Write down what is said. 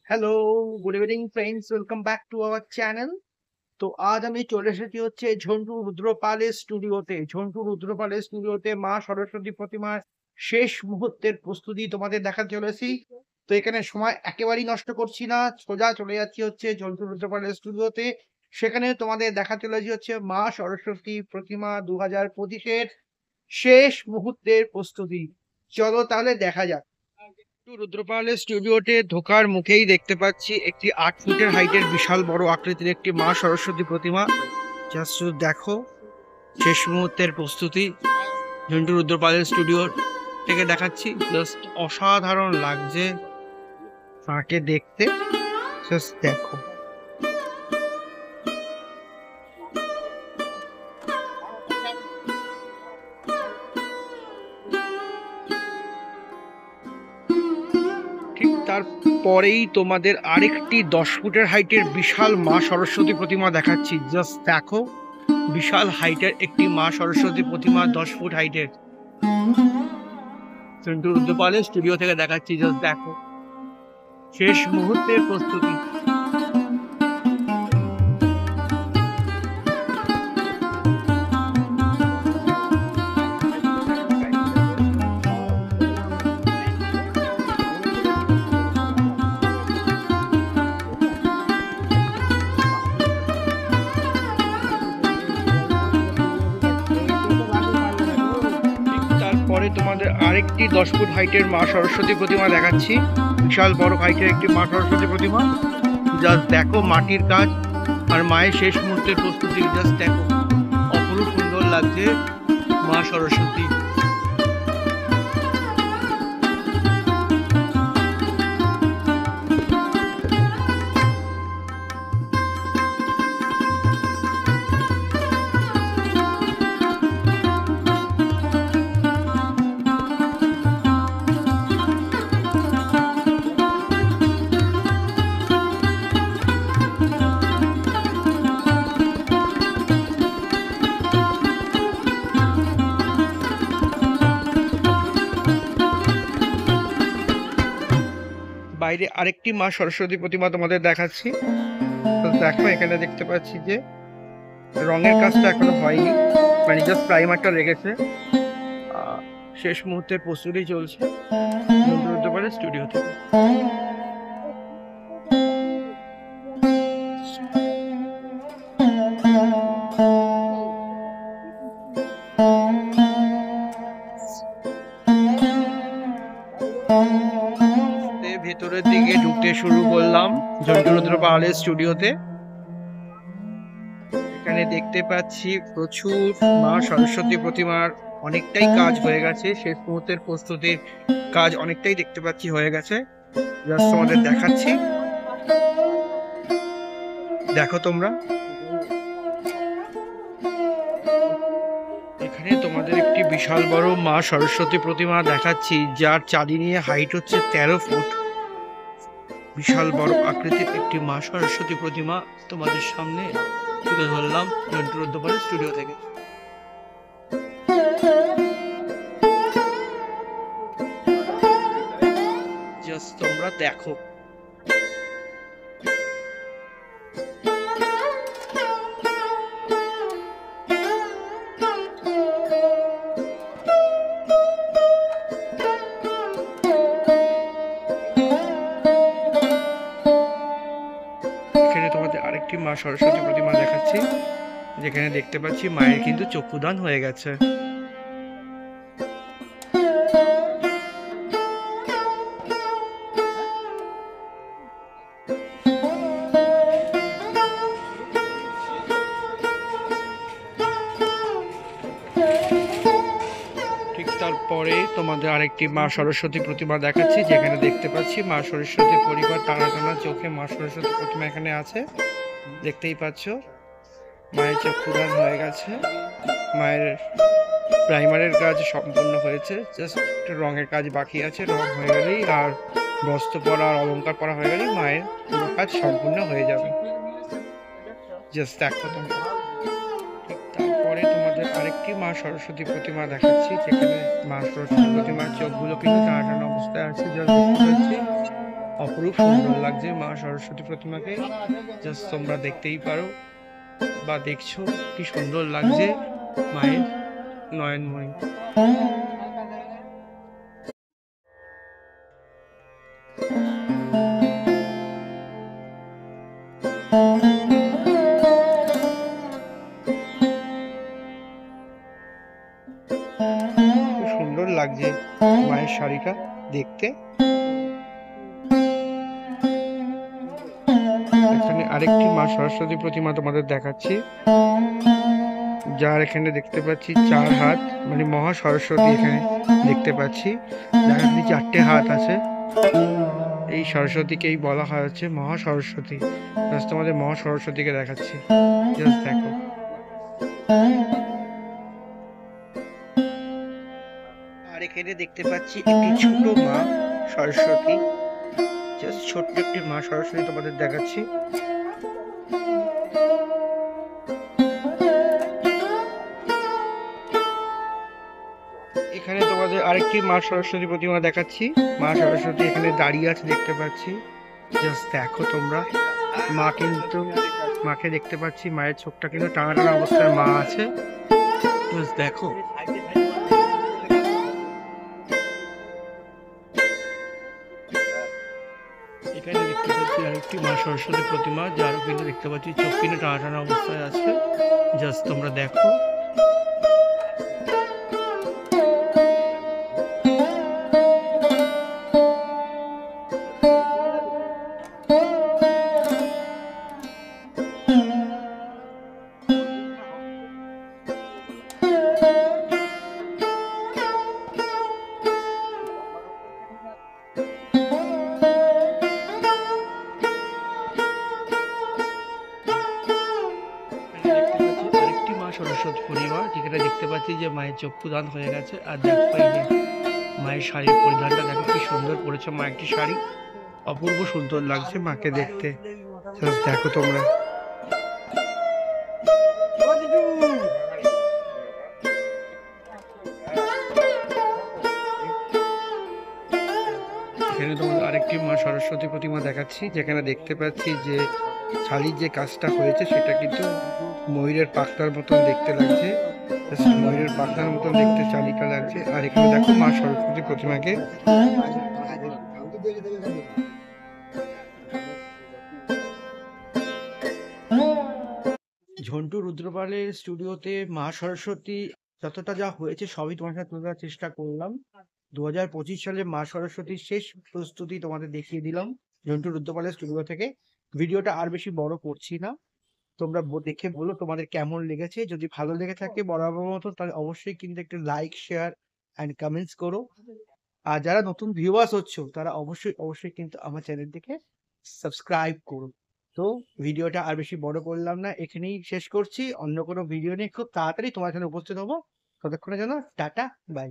Hello, good evening friends, welcome back to our channel. তো আজ আমি চলে এসেছি হচ্ছে ঝন্টু রুদ্রপালের স্টুডিওতে। ঝন্টু রুদ্রপালের স্টুডিওতে মা সরস্বতী প্রতিমার শেষ মুহূর্তের প্রস্তুতি তোমাদের দেখাতে চলেছি। তো এখানে সময় একেবারেই নষ্ট করছি না, সোজা চলে যাচ্ছি হচ্ছে ঝন্টু রুদ্রপালের স্টুডিওতে। সেখানে তোমাদের দেখা চলেছি হচ্ছে মা সরস্বতী প্রতিমা 2025-এর শেষ মুহূর্তের প্রস্তুতি। চলো তাহলে দেখা যাক। রুদ্রপালের স্টুডিওতে ঢোকার মুখেই দেখতে পাচ্ছি একটি 8 ফুটের হাইটের বিশাল বড় আকৃতির একটি মা সরস্বতী প্রতিমা। জাস্ট দেখো, শেষ মুহূর্তের প্রস্তুতি ঝন্টু রুদ্রপালের স্টুডিও থেকে দেখাচ্ছি। জাস্ট অসাধারণ লাগছে তাকে দেখতে। জাস্ট দেখো, ঠিক তারপরেই তোমাদের আরেকটি 10 ফুটের হাইটের বিশাল মা সরস্বতী প্রতিমা দেখাচ্ছি। জাস্ট দেখো, বিশাল হাইটের একটি মা সরস্বতী প্রতিমা 10 ফুট হাইটের। ঝন্টু রুদ্রপালের স্টুডিও থেকে দেখাচ্ছি। জাস্ট দেখো, শেষ মুহূর্তের প্রস্তুতি। তারপরে তোমাদের আরেকটি 10 ফুট হাইটের মা সরস্বতী প্রতিমা দেখাচ্ছি। বিশাল বড় হাইটের একটি মা সরস্বতী প্রতিমা। জাস্ট দেখো মাটির কাজ আর মায়ের শেষ মুহূর্তের প্রস্তুতি। জাস্ট দেখো, অপরূপ সুন্দর লাগছে মা সরস্বতী। বাইরে আরেকটি মা সরস্বতী প্রতিমা তোমাদের দেখাচ্ছি। তো দেখো, এখানে দেখতে পাচ্ছি যে রঙের কাজটা এখনো হয়নি, মানে জাস্ট প্রাইমারটা লেগেছে। শেষ মুহূর্তের প্রস্তুতি চলছে স্টুডিও থেকে। ভেতরের দিকে ঢুকতে শুরু করলাম ঝন্টু রুদ্রপালের স্টুডিওতে। এখানে দেখতে পাচ্ছি প্রচুর মা সরস্বতী প্রতিমার অনেকটাই কাজ হয়ে গেছে। শেষ মুহূর্তের প্রস্তুতির কাজ অনেকটাই দেখতে পাচ্ছি হয়ে গেছে। জাস্ট তোমাদের দেখাচ্ছি, দেখো তোমরা। এখানে তোমাদের একটি বিশাল বড় মা সরস্বতী প্রতিমা দেখাচ্ছি, যার চাঁদি নিয়ে হাইট হচ্ছে 13 ফুট। বিশাল বড় আকৃতির একটি মা সরস্বতী প্রতিমা তোমাদের সামনে তুলে ধরলাম ঝন্টু রুদ্রপালের স্টুডিও থেকে। জাস্ট তোমরা দেখো, আরেকটি মা সরস্বতী প্রতিমা দেখাচ্ছি, যেখানে দেখতে পাচ্ছি মায়ের কিন্তু চক্ষুদান হয়ে গেছে। ঠিক তারপরে তোমাদের আরেকটি মা সরস্বতী প্রতিমা দেখাচ্ছি, যেখানে দেখতে পাচ্ছি মা সরস্বতী পরিবার টানা টানা চোখে মা সরস্বতী প্রতিমা এখানে আছে। দেখতেই পাচ্ছ মায়ের চক্ষুদান হয়ে গেছে। মায়ের প্রাইমারের কাজ সম্পূর্ণ হয়েছে, জাস্ট রঙের কাজ বাকি আছে। রং হয়ে গেলেই আর বস্ত্র পরা আর অলঙ্কার পরা হয়ে গেলেই মায়ের পুরো কাজ সম্পূর্ণ হয়ে যাবে। জাস্ট দেখো তোমরা। তারপরে তোমাদের আরেকটি মা সরস্বতী প্রতিমা দেখাচ্ছি, যেখানে মা সরস্বতী প্রতিমার চোখগুলো কিন্তু টানা টানা অবস্থায় আছে। যা দেখতে পাচ্ছি অপরূপ সুন্দর লাগছে মা সরস্বতী প্রতিমাকে, জাস্ট তোমরা দেখতেই পারো বা দেখছো কি সুন্দর লাগছে মায়ের নয়নময়ী। খুব সুন্দর লাগছে মায়ের শাড়িটা দেখতে। এখানে আরেকটি মা সরস্বতী প্রতিমা তোমাদের দেখাচ্ছি, যার এখানে দেখতে পাচ্ছি 4 হাত, মানে মহা সরস্বতী এখানে দেখতে পাচ্ছি, যার এখানে 4টে হাত আছে। এই সরস্বতীকেই বলা হয় হচ্ছে মহা সরস্বতী। জাস্ট তোমাদের মহা সরস্বতীকে দেখাচ্ছি, জাস্ট দেখো। আর এখানে দেখতে পাচ্ছি একটি ছোট মা সরস্বতী, জাস্ট ছোট্ট একটি মা সরস্বতী তোমাদের দেখাচ্ছি। এখানে তোমাদের আরেকটি মা সরস্বতী প্রতিমা দেখাচ্ছি। মা সরস্বতী এখানে দাঁড়িয়ে আছে দেখতে পাচ্ছি, জাস্ট দেখো তোমরা। মা কিন্তু, মাকে দেখতে পাচ্ছি, মায়ের চোখটা কিন্তু টানা টানা অবস্থায় মা আছে, জাস্ট দেখো। এখানে দেখতে পাচ্ছি আরেকটি মা সরস্বতী প্রতিমা, যারও কিন্তু দেখতে পাচ্ছি চোখ কিন্তু টানা টানা অবস্থায় আছে, জাস্ট তোমরা দেখো। আরেকটি মা সরস্বতী পরিবার, যেখানে দেখতে পাচ্ছি যে মায়ের চক্ষুদান হয়ে গেছে। আর দেখো এই যে মায়ের শাড়ির পরিধানটা দেখো কি সুন্দর পরেছে মা, একটি শাড়ি, অপূর্ব সুন্দর লাগছে মাকে দেখতে, জাস্ট দেখো তোমরা। এখানে তোমাদের আরেকটি মা সরস্বতী প্রতিমা দেখাচ্ছি, যেখানে দেখতে পাচ্ছি যে শাড়ির যে কাজটা হয়েছে সেটা কিন্তু ময়ূরের পাখনার মতন দেখতে লাগছে, ময়ূরের পাখনার মতন দেখতে শাড়িটা লাগছে। আর এখানে দেখো মা সরস্বতী প্রতিমাকে। ঝন্টু রুদ্রপালের স্টুডিওতে মা সরস্বতী যতটা যা হয়েছে সবই তোমার সাথে তুলে ধরার চেষ্টা করলাম। 2025 সালে মা সরস্বতীর শেষ প্রস্তুতি তোমাদের দেখিয়ে দিলাম ঝন্টু রুদ্রপালের স্টুডিও থেকে। ভিডিওটা আর বেশি বড় করছি না, তোমরা দেখে বলো তোমাদের কেমন লেগেছে। যদি ভালো লেগে থাকে বরাবর মতো, তাহলে অবশ্যই কিন্তু একটু লাইক, শেয়ার অ্যান্ড কমেন্টস করো। আর যারা নতুন ভিউয়ার্স হচ্ছ তারা অবশ্যই অবশ্যই কিন্তু আমার চ্যানেলটিকে সাবস্ক্রাইব করো। তো ভিডিওটা আর বেশি বড় করলাম না, এখানেই শেষ করছি। অন্য কোনো ভিডিও নিয়ে খুব তাড়াতাড়ি তোমার সামনে উপস্থিত হবো। ততক্ষণের জন্য টাটা, বাই।